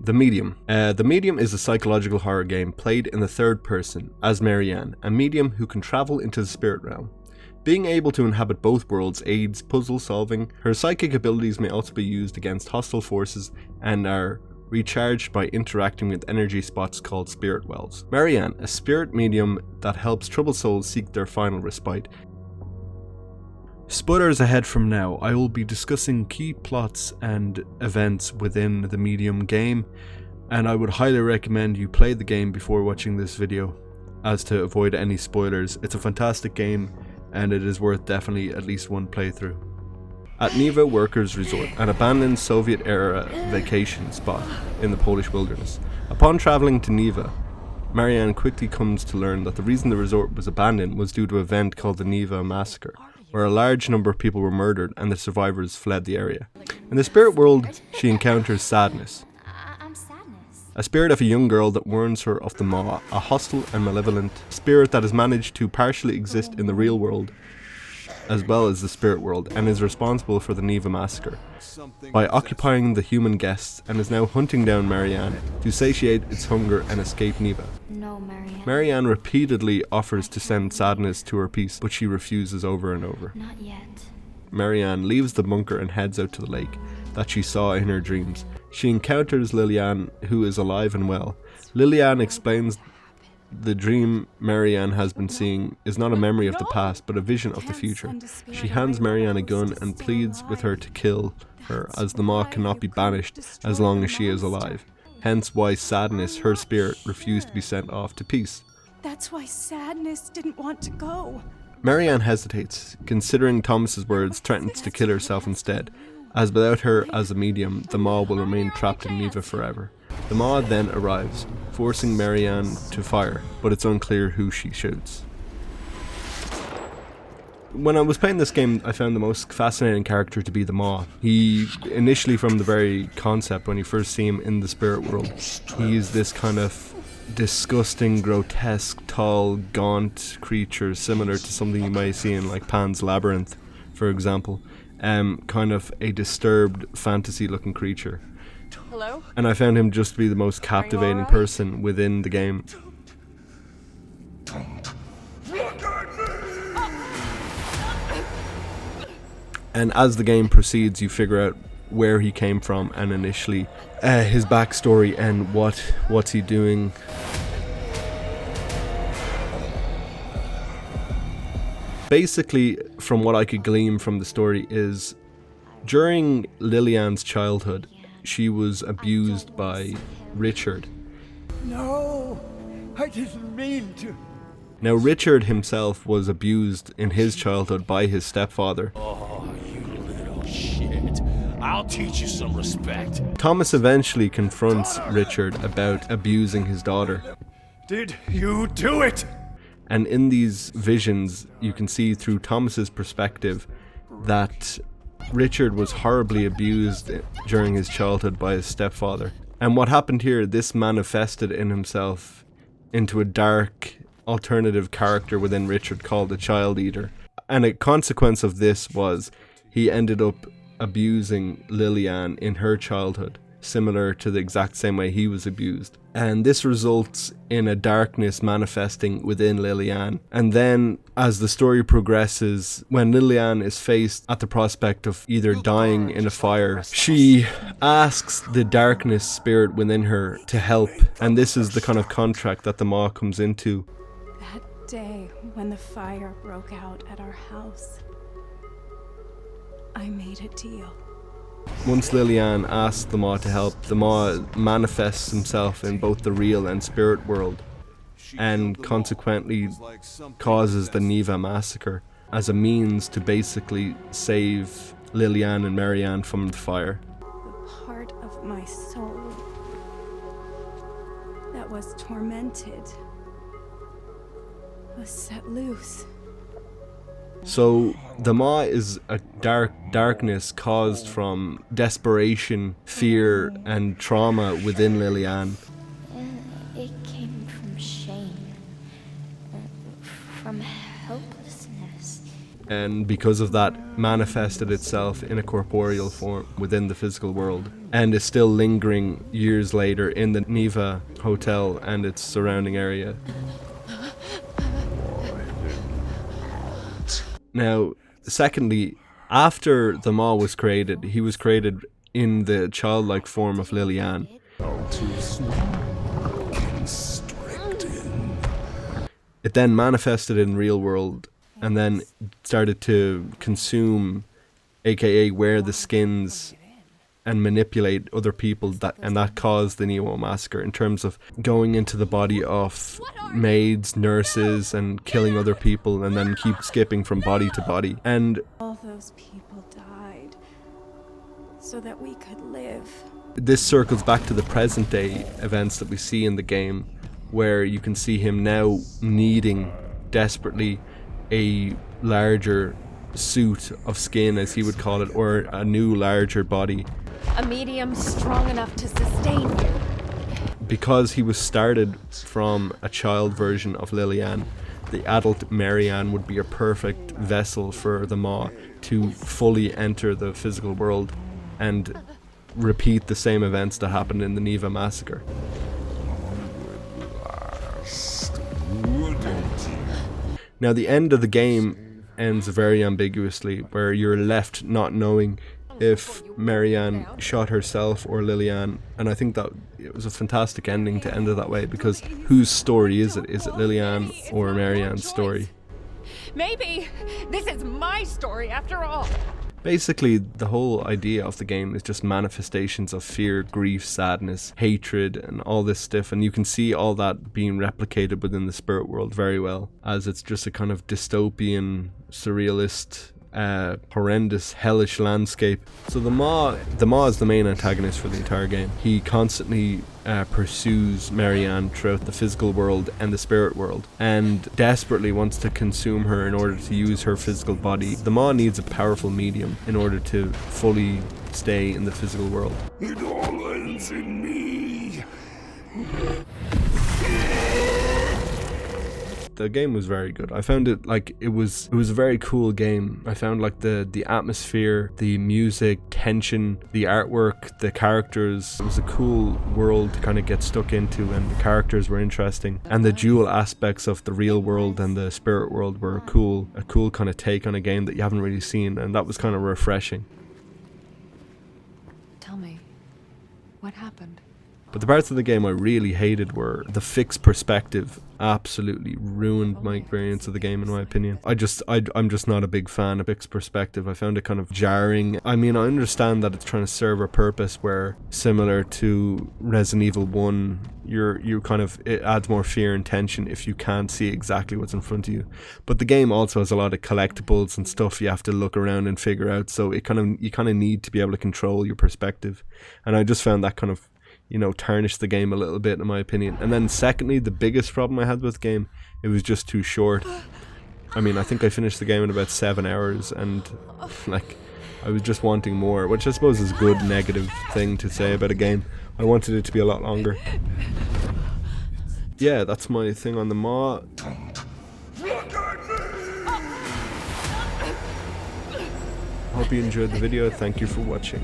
The Medium. The Medium is a psychological horror game played in the third person as Marianne, a medium who can travel into the spirit realm. Being able to inhabit both worlds aids puzzle solving. Her psychic abilities may also be used against hostile forces and are recharged by interacting with energy spots called spirit wells. Marianne, a spirit medium that helps troubled souls seek their final respite. Spoilers ahead from now. I will be discussing key plots and events within the Medium game, and I would highly recommend you play the game before watching this video as to avoid any spoilers. It's a fantastic game and it is worth definitely at least one playthrough. At Neva Workers Resort, an abandoned Soviet-era vacation spot in the Polish wilderness. Upon travelling to Neva, Marianne quickly comes to learn that the reason the resort was abandoned was due to an event called the Neva Massacre, where a large number of people were murdered and the survivors fled the area. In the spirit world, she encounters Sadness, a spirit of a young girl that warns her of the Maw, a hostile and malevolent spirit that has managed to partially exist in the real world as well as the spirit world and is responsible for the Neva Massacre by occupying the human guests, and is now hunting down Marianne to satiate its hunger and escape Neva. No, Marianne. Marianne repeatedly offers to send Sadness to her peace, but she refuses over and over. Not yet. Marianne leaves the bunker and heads out to the lake that she saw in her dreams. She encounters Liliane, who is alive and well. Liliane explains the dream Marianne has been seeing is not a memory of the past, but a vision of the future. She hands Marianne a gun and pleads with her to kill her, as the Maw cannot be banished as long as she is alive. Hence why Sadness, her spirit, refused to be sent off to peace. That's why Sadness didn't want to go. Marianne hesitates, considering Thomas's words, threatens to kill herself instead, as without her as a medium, the Maw will remain trapped in Neva forever. The Maw then arrives, forcing Marianne to fire, but it's unclear who she shoots. When I was playing this game, I found the most fascinating character to be the Maw. He, initially from the very concept, when you first see him in the spirit world, he's this kind of disgusting, grotesque, tall, gaunt creature, similar to something you might see in like Pan's Labyrinth, for example. Kind of a disturbed, fantasy-looking creature. Hello? And I found him just to be the most captivating person within the game. And as the game proceeds, you figure out where he came from and initially his backstory and what's he doing. Basically, from what I could glean from the story is, during Liliane's childhood, she was abused by Richard. No, I didn't mean to. Now, Richard himself was abused in his childhood by his stepfather. Oh, you little shit. I'll teach you some respect. Thomas eventually confronts Richard about abusing his daughter. Did you do it? And in these visions, you can see through Thomas's perspective that Richard was horribly abused during his childhood by his stepfather. And what happened here, this manifested in himself into a dark, alternative character within Richard called the Child Eater. And a consequence of this was he ended up abusing Liliane in her childhood, similar to the exact same way he was abused. And this results in a darkness manifesting within Liliane. And then as the story progresses, when Liliane is faced at the prospect of either dying in a fire, she asks the darkness spirit within her to help. And this is the kind of contract that the Maw comes into. That day when the fire broke out at our house, I made a deal. Once Liliane asks the Maw to help, the Maw manifests himself in both the real and spirit world, and consequently causes the Neva Massacre as a means to basically save Liliane and Marianne from the fire. The part of my soul that was tormented was set loose. So the Maw is a darkness caused from desperation, fear and trauma within Liliane. It came from shame, from helplessness. and because of that manifested itself in a corporeal form within the physical world, and is still lingering years later in the Neva Hotel and its surrounding area. Now, secondly, after the Maw was created, he was created in the childlike form of Liliane. It then manifested in real world and then started to consume, aka wear the skins and manipulate other people, and that caused the Nemo massacre in terms of going into the body of maids, nurses, and killing other people, and then keep skipping from body to body. And All those people died so that we could live. this circles back to the present day events that we see in the game, where you can see him now needing desperately a larger suit of skin, as he would call it, or a new larger body. A medium strong enough to sustain you. Because he was started from a child version of Liliane, the adult Marianne would be a perfect vessel for the Maw to fully enter the physical world and repeat the same events that happened in the Neva massacre. Now, the end of the game ends very ambiguously, where you're left not knowing if Marianne shot herself or Liliane, and I think that it was a fantastic ending to end it that way, because whose story is it? Is it Liliane or Marianne's story? Maybe this is my story after all. Basically, the whole idea of the game is just manifestations of fear, grief, sadness, hatred, and all this stuff, and you can see all that being replicated within the spirit world very well, as it's just a kind of dystopian, surrealist, horrendous, hellish landscape. So the Maw is the main antagonist for the entire game. He constantly pursues Marianne throughout the physical world and the spirit world, and desperately wants to consume her in order to use her physical body. The Maw needs a powerful medium in order to fully stay in the physical world. It all ends in me. The game was very good. I found it like it was a very cool game. I found like the atmosphere, the music, tension, the artwork, the characters. It was a cool world to kind of get stuck into, and the characters were interesting, and the dual aspects of the real world and the spirit world were a cool kind of take on a game that you haven't really seen, and that was kind of refreshing. Tell me, what happened? But the parts of the game I really hated were the fixed perspective. Absolutely ruined my experience of the game, in my opinion. I'm just not a big fan of fixed perspective. I found it kind of jarring. I mean, I understand that it's trying to serve a purpose where, similar to Resident Evil 1, it adds more fear and tension if you can't see exactly what's in front of you. But the game also has a lot of collectibles and stuff you have to look around and figure out, so you kind of need to be able to control your perspective. And I just found that kind of, tarnished the game a little bit, in my opinion. And then secondly, the biggest problem I had with the game, it was just too short. I mean, I think I finished the game in about 7 hours, and I was just wanting more, which I suppose is a good negative thing to say about a game. I wanted it to be a lot longer. Yeah, that's my thing on the Maw. Hope you enjoyed the video. Thank you for watching.